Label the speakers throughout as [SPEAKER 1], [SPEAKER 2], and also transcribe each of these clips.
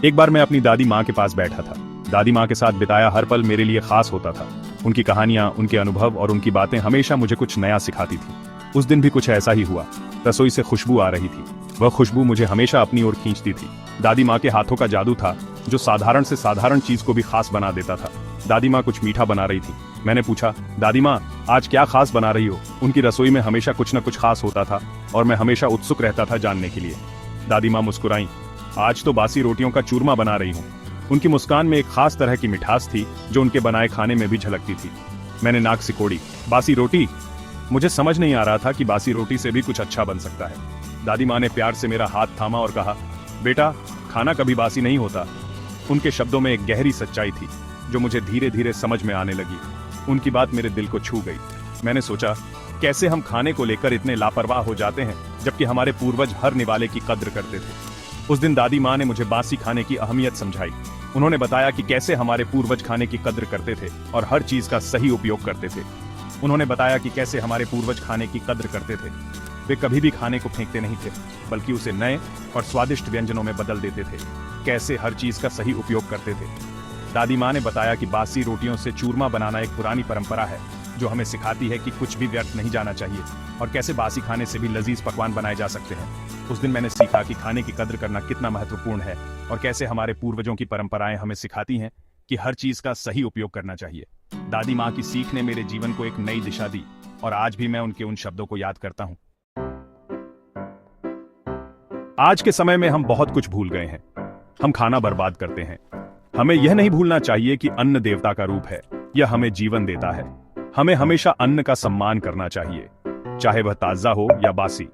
[SPEAKER 1] एक बार मैं अपनी दादी माँ के पास बैठा था। दादी माँ के साथ बिताया हर पल मेरे लिए खास होता था। उनकी कहानियां, उनके अनुभव और उनकी बातें हमेशा मुझे कुछ नया सिखाती थी। उस दिन भी कुछ ऐसा ही हुआ। रसोई से खुशबू आ रही थी। वह खुशबू मुझे हमेशा अपनी ओर खींचती थी। दादी माँ के हाथों का जादू था जो साधारण से साधारण चीज को भी खास बना देता था। दादी माँ कुछ मीठा बना रही थी। मैंने पूछा, दादी माँ आज क्या खास बना रही हो? उनकी रसोई में हमेशा कुछ न कुछ खास होता था और मैं हमेशा उत्सुक रहता था जानने के लिए। दादी माँ मुस्कुराई। आज तो बासी रोटियों का चूरमा बना रही हूँ। उनकी मुस्कान में एक खास तरह की मिठास थी जो उनके बनाए खाने में भी झलकती थी। मैंने नाक सिकोड़ी। बासी रोटी? मुझे समझ नहीं आ रहा था कि बासी रोटी से भी कुछ अच्छा बन सकता है। दादी माँ ने प्यार से मेरा हाथ थामा और कहा, बेटा खाना कभी बासी नहीं होता। उनके शब्दों में एक गहरी सच्चाई थी जो मुझे धीरे धीरे समझ में आने लगी। उनकी बात मेरे दिल को छू गई। मैंने सोचा, कैसे हम खाने को लेकर इतने लापरवाह हो जाते हैं जबकि हमारे पूर्वज हर निवाले की कद्र करते थे। उस दिन दादी माँ ने मुझे बासी खाने की अहमियत समझाई। उन्होंने बताया कि कैसे हमारे पूर्वज खाने की कद्र करते थे और हर चीज का सही उपयोग करते थे। उन्होंने बताया कि कैसे हमारे पूर्वज खाने की कद्र करते थे। वे कभी भी खाने को फेंकते नहीं थे, बल्कि उसे नए और स्वादिष्ट व्यंजनों में बदल देते थे। कैसे हर चीज का सही उपयोग करते थे। दादी माँ ने बताया कि बासी रोटियों से चूरमा बनाना एक पुरानी परंपरा है जो हमें सिखाती है कि कुछ भी व्यर्थ नहीं जाना चाहिए और कैसे बासी खाने से भी लजीज पकवान बनाए जा सकते हैं। उस दिन मैंने सीखा कि खाने की कद्र करना कितना महत्वपूर्ण है और कैसे हमारे पूर्वजों की परंपराएं हमें सिखाती हैं कि हर चीज का सही उपयोग करना चाहिए। दादी माँ की सीख ने मेरे जीवन को एक नई दिशा दी और आज भी मैं उनके उन शब्दों को याद करता हूँ। आज के समय में हम बहुत कुछ भूल गए हैं। हम खाना बर्बाद करते हैं। हमें यह नहीं भूलना चाहिए कि अन्न देवता का रूप है। यह हमें जीवन देता है। हमें हमेशा अन्न का सम्मान करना चाहिए, चाहे वह ताजा हो या बासी।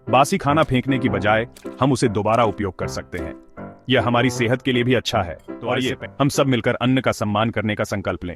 [SPEAKER 1] बासी खाना फेंकने की बजाय हम उसे दोबारा उपयोग कर सकते हैं। यह हमारी सेहत के लिए भी अच्छा है। तो आइए हम सब मिलकर अन्न का सम्मान करने का संकल्प लें।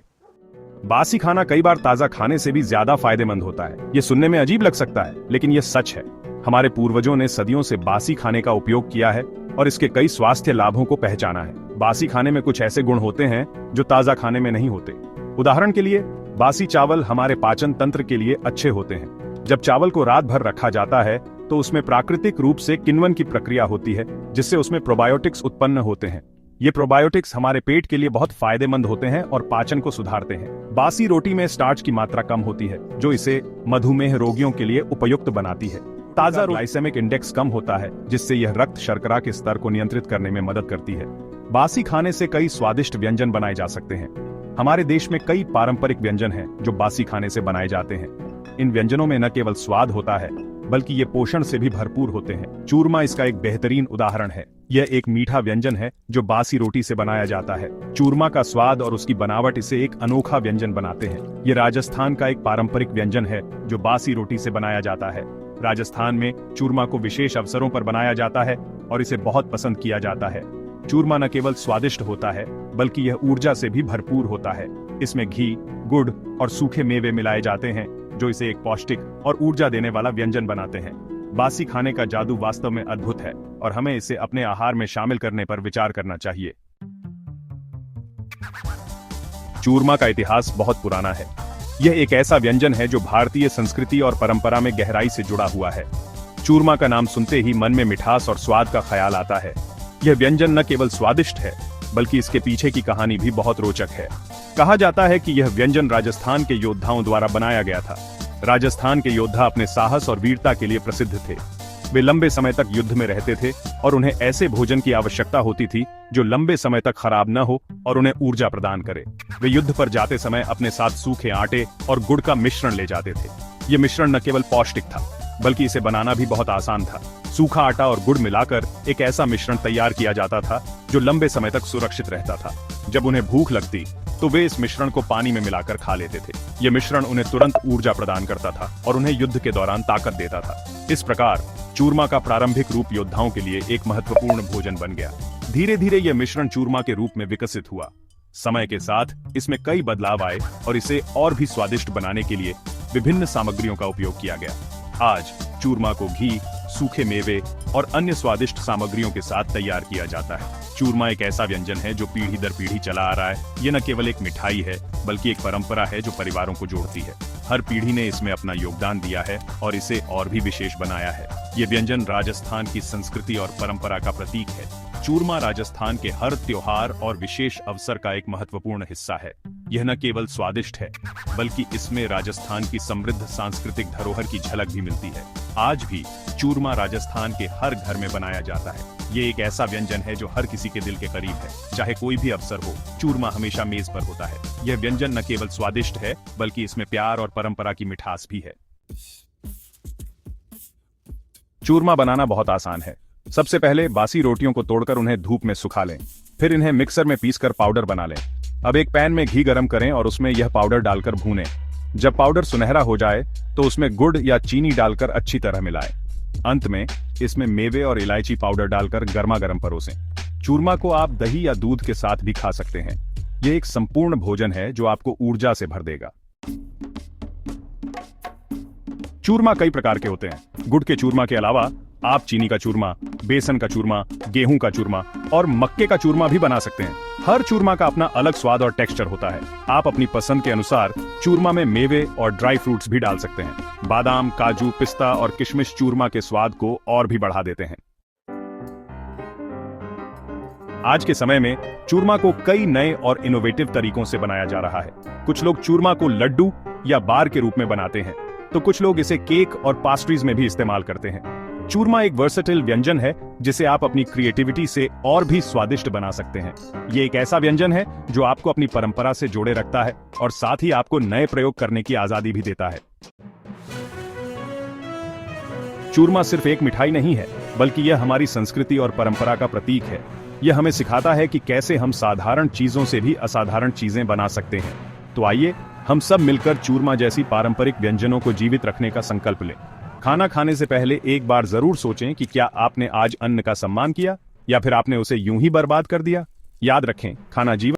[SPEAKER 1] बासी खाना कई बार ताजा खाने से भी ज्यादा फायदेमंद होता है। यह सुनने में अजीब लग सकता है, लेकिन यह सच है। हमारे पूर्वजों ने सदियों से बासी खाने का उपयोग किया है और इसके कई स्वास्थ्य लाभों को पहचाना है। बासी खाने में कुछ ऐसे गुण होते हैं जो ताजा खाने में नहीं होते। उदाहरण के लिए, बासी चावल हमारे पाचन तंत्र के लिए अच्छे होते हैं। जब चावल को रात भर रखा जाता है तो उसमें प्राकृतिक रूप से किण्वन की प्रक्रिया होती है जिससे उसमें प्रोबायोटिक्स उत्पन्न होते हैं। ये प्रोबायोटिक्स हमारे पेट के लिए बहुत फायदेमंद होते हैं और पाचन को सुधारते हैं। बासी रोटी में स्टार्च की मात्रा कम होती है जो इसे मधुमेह रोगियों के लिए उपयुक्त बनाती है। ताजा ग्लाइसेमिक इंडेक्स कम होता है जिससे यह रक्त शर्करा के स्तर को नियंत्रित करने में मदद करती है। बासी खाने से कई स्वादिष्ट व्यंजन बनाए जा सकते हैं। हमारे देश में कई पारंपरिक व्यंजन हैं जो बासी खाने से बनाए जाते हैं। इन व्यंजनों में न केवल स्वाद होता है बल्कि ये पोषण से भी भरपूर होते हैं। चूरमा इसका एक बेहतरीन उदाहरण है। यह एक मीठा व्यंजन है जो बासी रोटी से बनाया जाता है। चूरमा का स्वाद और उसकी बनावट इसे एक अनोखा व्यंजन बनाते हैं। यह राजस्थान का एक पारंपरिक व्यंजन है जो बासी रोटी से बनाया जाता है। राजस्थान में चूरमा को विशेष अवसरों पर बनाया जाता है और इसे बहुत पसंद किया जाता है। चूरमा न केवल स्वादिष्ट होता है बल्कि यह ऊर्जा से भी भरपूर होता है। इसमें घी, गुड़ और सूखे मेवे मिलाए जाते हैं जो इसे एक पौष्टिक और ऊर्जा देने वाला व्यंजन बनाते हैं। बासी खाने का जादू वास्तव में अद्भुत है और हमें इसे अपने आहार में शामिल करने पर विचार करना चाहिए। चूरमा का इतिहास बहुत पुराना है। यह एक ऐसा व्यंजन है जो भारतीय संस्कृति और परंपरा में गहराई से जुड़ा हुआ है। चूरमा का नाम सुनते ही मन में मिठास और स्वाद का ख्याल आता है। यह व्यंजन न केवल स्वादिष्ट है बल्कि इसके पीछे की कहानी भी बहुत रोचक है। कहा जाता है कि यह व्यंजन राजस्थान के योद्धाओं द्वारा बनाया गया था। राजस्थान के योद्धा अपने साहस और वीरता के लिए प्रसिद्ध थे। वे लंबे समय तक युद्ध में रहते थे और उन्हें ऐसे भोजन की आवश्यकता होती थी जो लंबे समय तक खराब न हो और उन्हें ऊर्जा प्रदान करे। वे युद्ध पर जाते समय अपने साथ सूखे आटे और गुड़ का मिश्रण ले जाते थे। ये मिश्रण न केवल पौष्टिक था बल्कि इसे बनाना भी बहुत आसान था। सूखा आटा और गुड़ मिलाकर एक ऐसा मिश्रण तैयार किया जाता था जो लंबे समय तक सुरक्षित रहता था। जब उन्हें भूख लगती तो वे इस मिश्रण को पानी में मिलाकर खा लेते थे। यह मिश्रण उन्हें तुरंत ऊर्जा प्रदान करता था और उन्हें युद्ध के दौरान ताकत देता था। इस प्रकार चूरमा का प्रारंभिक रूप योद्धाओं के लिए एक महत्वपूर्ण भोजन बन गया। धीरे धीरे यह मिश्रण चूरमा के रूप में विकसित हुआ। समय के साथ इसमें कई बदलाव आए और इसे और भी स्वादिष्ट बनाने के लिए विभिन्न सामग्रियों का उपयोग किया गया। आज चूरमा को घी, सूखे मेवे और अन्य स्वादिष्ट सामग्रियों के साथ तैयार किया जाता है। चूरमा एक ऐसा व्यंजन है जो पीढ़ी दर पीढ़ी चला आ रहा है। ये न केवल एक मिठाई है बल्कि एक परंपरा है जो परिवारों को जोड़ती है। हर पीढ़ी ने इसमें अपना योगदान दिया है और इसे और भी विशेष बनाया है। ये व्यंजन राजस्थान की संस्कृति और परंपरा का प्रतीक है। चूरमा राजस्थान के हर त्योहार और विशेष अवसर का एक महत्वपूर्ण हिस्सा है। यह न केवल स्वादिष्ट है, बल्कि इसमें राजस्थान की समृद्ध सांस्कृतिक धरोहर की झलक भी मिलती है। आज भी चूरमा राजस्थान के हर घर में बनाया जाता है। ये एक ऐसा व्यंजन है जो हर किसी के दिल के करीब है। चाहे कोई भी अवसर हो, चूरमा हमेशा मेज पर होता है। यह व्यंजन न केवल स्वादिष्ट है, बल्कि इसमें प्यार और परंपरा की मिठास भी है। चूरमा बनाना बहुत आसान है। सबसे पहले बासी रोटियों को तोड़कर उन्हें धूप में सुखा लें। फिर इन्हें मिक्सर में पीसकर पाउडर बना लें। अब एक पैन में घी गरम करें और उसमें यह पाउडर डालकर भूनें। जब पाउडर सुनहरा हो जाए तो उसमें गुड़ या चीनी डालकर अच्छी तरह मिलाएं। अंत में इसमें मेवे और इलायची पाउडर डालकर गर्मा गर्म परोसें। चूरमा को आप दही या दूध के साथ भी खा सकते हैं। यह एक संपूर्ण भोजन है जो आपको ऊर्जा से भर देगा। चूरमा कई प्रकार के होते हैं। गुड़ के चूरमा के अलावा आप चीनी का चूरमा, बेसन का चूरमा, गेहूं का चूरमा और मक्के का चूरमा भी बना सकते हैं। हर चूरमा का अपना अलग स्वाद और टेक्सचर होता है। आप अपनी पसंद के अनुसार चूरमा में मेवे और ड्राई फ्रूट्स भी डाल सकते हैं। बादाम, काजू, पिस्ता और किशमिश चूरमा के स्वाद को और भी बढ़ा देते हैं। आज के समय में चूरमा को कई नए और इनोवेटिव तरीकों से बनाया जा रहा है। कुछ लोग चूरमा को लड्डू या बार के रूप में बनाते हैं, तो कुछ लोग इसे केक और पास्ट्रीज में भी इस्तेमाल करते हैं। चूरमा एक वर्सेटाइल व्यंजन है जिसे आप अपनी क्रिएटिविटी से और भी स्वादिष्ट बना सकते हैं। ये एक ऐसा व्यंजन है जो आपको अपनी परंपरा से जोड़े रखता है और साथ ही आपको नए प्रयोग करने की आजादी भी देता है। चूरमा सिर्फ एक मिठाई नहीं है, बल्कि यह हमारी संस्कृति और परंपरा का प्रतीक है। यह हमें सिखाता है कि कैसे हम साधारण चीजों से भी असाधारण चीजें बना सकते हैं। तो आइए हम सब मिलकर चूरमा जैसी पारंपरिक व्यंजनों को जीवित रखने का संकल्प लें। खाना खाने से पहले एक बार जरूर सोचें कि क्या आपने आज अन्न का सम्मान किया या फिर आपने उसे यूं ही बर्बाद कर दिया। याद रखें, खाना जीवन